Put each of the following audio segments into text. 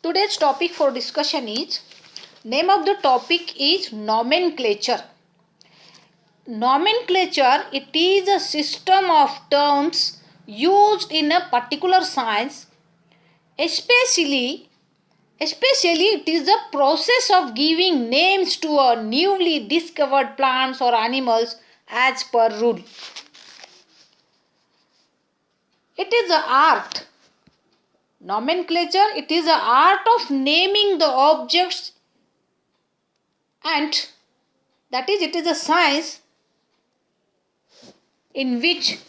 Today's topic for discussion is name of the topic is nomenclature. Nomenclature, it is a system of terms used in a particular science, especially it is the process of giving names to a newly discovered plants or animals as per rule. It is the art. Nomenclature, it is the art of naming the objects, and that is, it is a science in which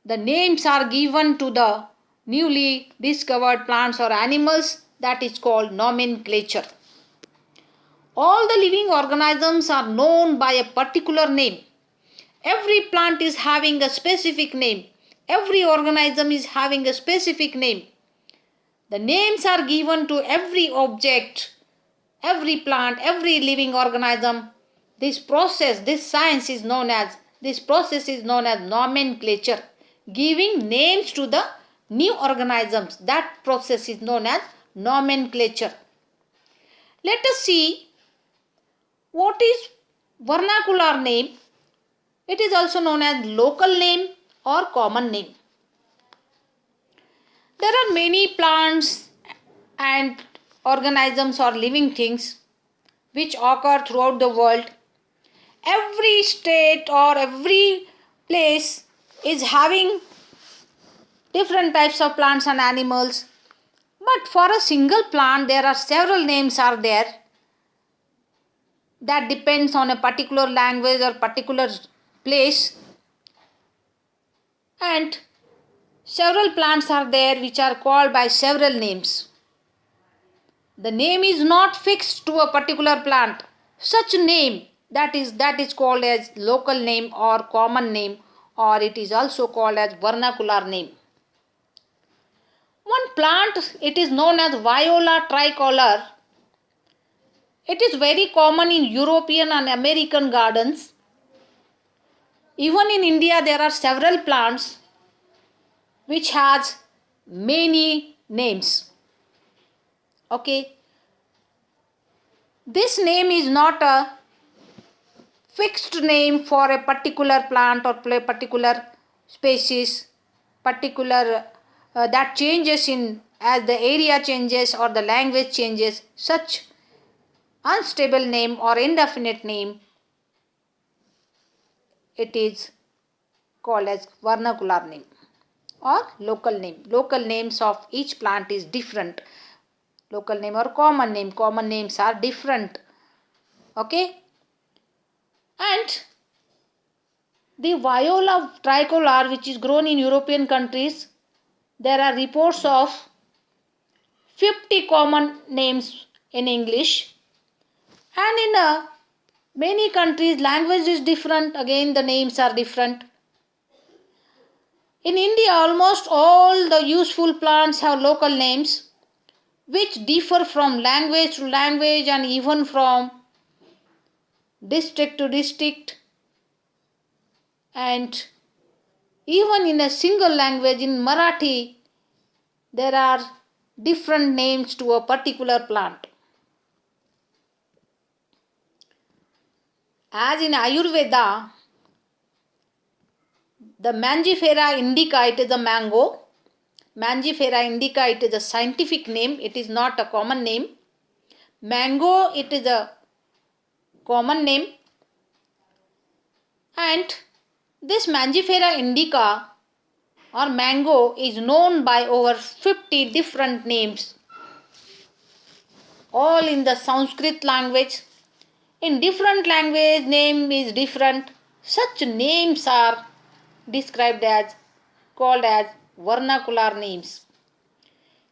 the names are given to the newly discovered plants or animals, that is called nomenclature. All the living organisms are known by a particular name. Every plant is having a specific name. Every organism is having a specific name. The names are given to every object, every plant, every living organism. This process is known as nomenclature. Giving names to the new organisms, that process is known as nomenclature. Let us see what is vernacular name. It is also known as local name or common name. There are many plants and organisms or living things which occur throughout the world. Every state or every place is having different types of plants and animals. But for a single plant, there are several names are there. That depends on a particular language or particular place. And several plants are there which are called by several names. The name is not fixed to a particular plant. Such name that is called as local name or common name, or it is also called as vernacular name. One plant, it is known as Viola tricolor. It is very common in European and American gardens. Even in India there are several plants which has many names. Okay. This name is not a fixed name for a particular plant or particular species, that changes in as the area changes or the language changes. Such unstable name or indefinite name, it is called as vernacular name or local name. Local names of each plant is different. Local name or common name. Common names are different. Okay. And the Viola tricolor, which is grown in European countries, there are reports of 50 common names in English. And in many countries, language is different. Again, the names are different. In India, almost all the useful plants have local names which differ from language to language and even from district to district, and even in a single language. In Marathi, there are different names to a particular plant. As in Ayurveda, the Mangifera indica, it is a mango. Mangifera indica, it is a scientific name. It is not a common name. Mango, it is a common name. And this Mangifera indica or mango is known by over 50 different names, all in the Sanskrit language. In different language, name is different. Such names are described as, called as vernacular names.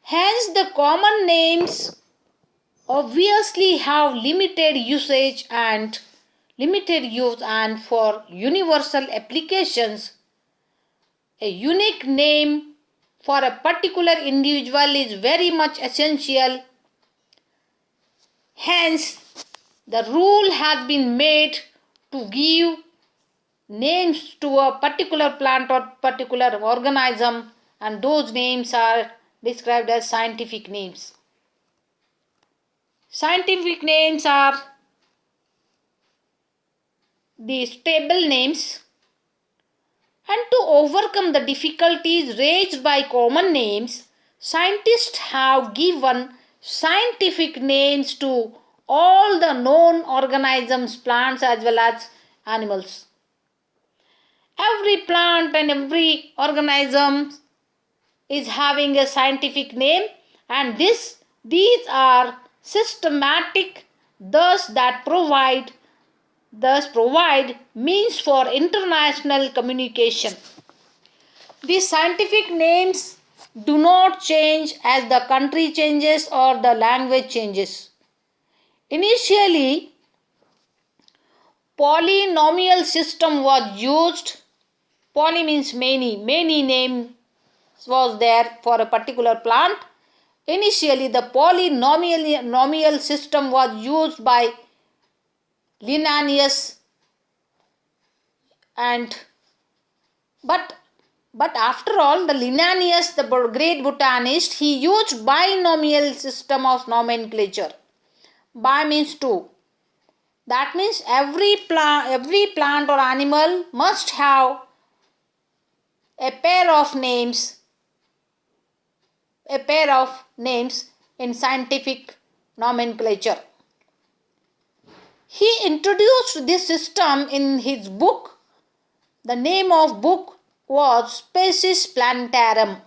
Hence, the common names obviously have limited usage and for universal applications, a unique name for a particular individual is very much essential. Hence, the rule has been made to give names to a particular plant or particular organism, and those names are described as scientific names. Scientific names are the stable names. And to overcome the difficulties raised by common names, scientists have given scientific names to all the known organisms, plants as well as animals. Every plant and every organism is having a scientific name, and these are systematic, thus provide means for international communication. These scientific names do not change as the country changes or the language changes. Initially, polynomial system was used. Poly means many. Many names was there for a particular plant. Initially, the polynomial system was used by Linnaeus, but after all, the Linnaeus, the great botanist, he used binomial system of nomenclature. Bi means two. That means every plant or animal must have a pair of names in scientific nomenclature. He introduced this system in his book. The name of book was Species Plantarum.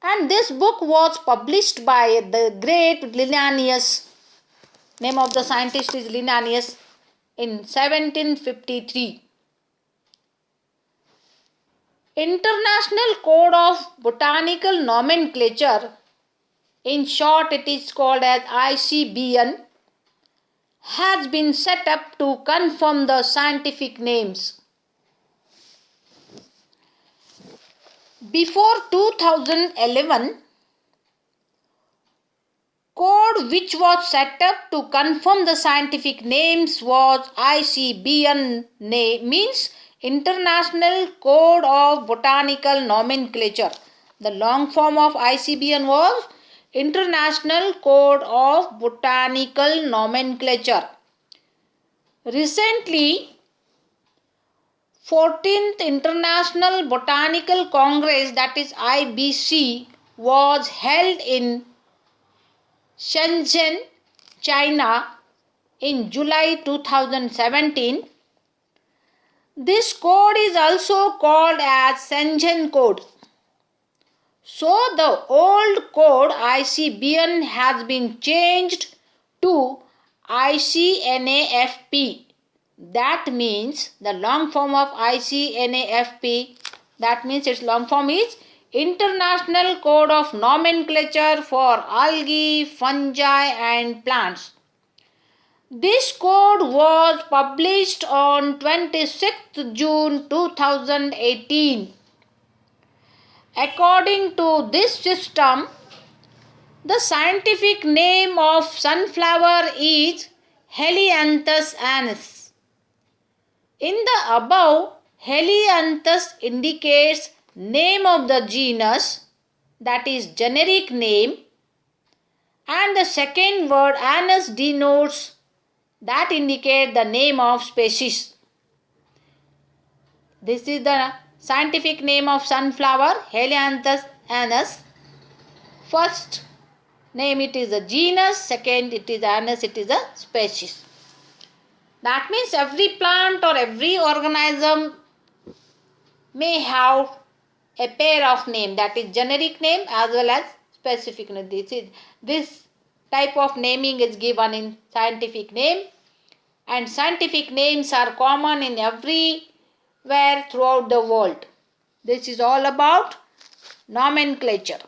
And this book was published by the great Linnaeus. Name of the scientist is Linnaeus in 1753. International Code of Botanical Nomenclature, in short it is called as ICBN, has been set up to confirm the scientific names. Before 2011, code which was set up to confirm the scientific names was ICBN, means International Code of Botanical Nomenclature. The long form of ICBN was International Code of Botanical Nomenclature. Recently, 14th International Botanical Congress, that is IBC, was held in Shenzhen, China in July 2017. This code is also called as Shenzhen Code. So the old code ICBN has been changed to ICNAFP. That means the long form of ICNAFP, that means its long form is International Code of Nomenclature for Algae, Fungi and Plants. This code was published on 26th June 2018. According to this system, the scientific name of sunflower is Helianthus annuus. In the above, Helianthus indicates name of the genus, that is generic name, and the second word annuus denotes, that indicate the name of species. This is the scientific name of sunflower, Helianthus annuus. First name it is a genus, second it is annuus, it is a species. That means every plant or every organism may have a pair of name, that is generic name as well as specific name. This type of naming is given in scientific name, and scientific names are common in everywhere throughout the world. This is all about nomenclature.